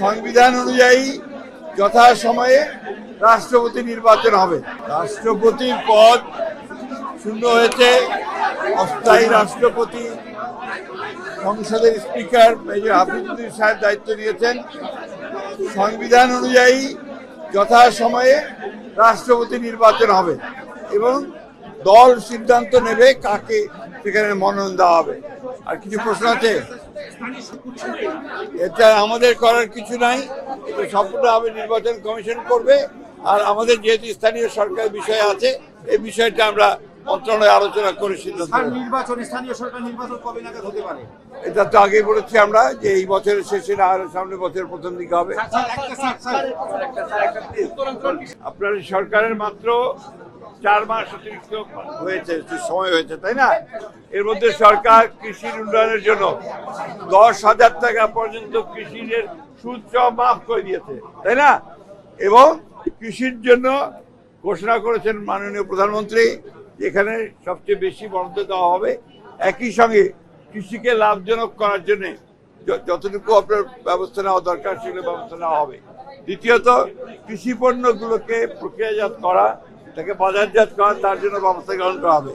সংবিধান অনুযায়ী যথাসময়ে রাষ্ট্রপতি নির্বাচন হবে। রাষ্ট্রপতির পদ শূন্য হয়েছে। অস্থায়ী রাষ্ট্রপতি সংসদের স্পিকার মেজর হাফিজুদ্দিন সাহেব দায়িত্ব নিয়েছেন। সংবিধান অনুযায়ী যথাসময়ে রাষ্ট্রপতি নির্বাচন হবে এবং দল সিদ্ধান্ত নেবে কাকে সেখানে মনোনয়ন দেওয়া হবে। আর কিছু প্রশ্ন আছে? এটা আমাদের করার কিছু নাই, এটা সম্পূর্ণভাবে নির্বাচন কমিশন করবে। আর আমাদের যেহেতু স্থানীয় সরকারের বিষয় আছে, এই বিষয়টা আমরা মন্ত্রণালয়ে আলোচনা করে সিদ্ধান্ত নেব। স্থানীয় সরকার নির্বাচন কবে নাগাদ হতে পারে? এটা তো আগেই বলেছি আমরা যে এই বছরের শেষে না, আর সামনের বছরের প্রথম দিকে হবে। আপনার সরকারের মাত্র 4 মাস অতিরিক্ত হয়েছে, সময় হয়েছে, তাই না? এর মধ্যে সরকার কৃষির উন্নয়নের জন্য 10,000 টাকা পর্যন্ত কৃষির সুদ সহ মাফ করে দিয়েছে, তাই না? এবং কৃষির জন্য ঘোষণা করেছেন মাননীয় প্রধানমন্ত্রী, এখানে সবচেয়ে বেশি বরাদ্দ দেওয়া হবে। একই সঙ্গে কৃষিকে লাভজনক করার জন্য যতটুকু আপনার ব্যবস্থা নেওয়া দরকার সেগুলো ব্যবস্থা নেওয়া হবে। দ্বিতীয়ত, কৃষি পণ্যগুলোকে প্রক্রিয়াজাত করা, তাকে বাজারজাত করা, তার জন্য ব্যবস্থা গ্রহণ করা হবে।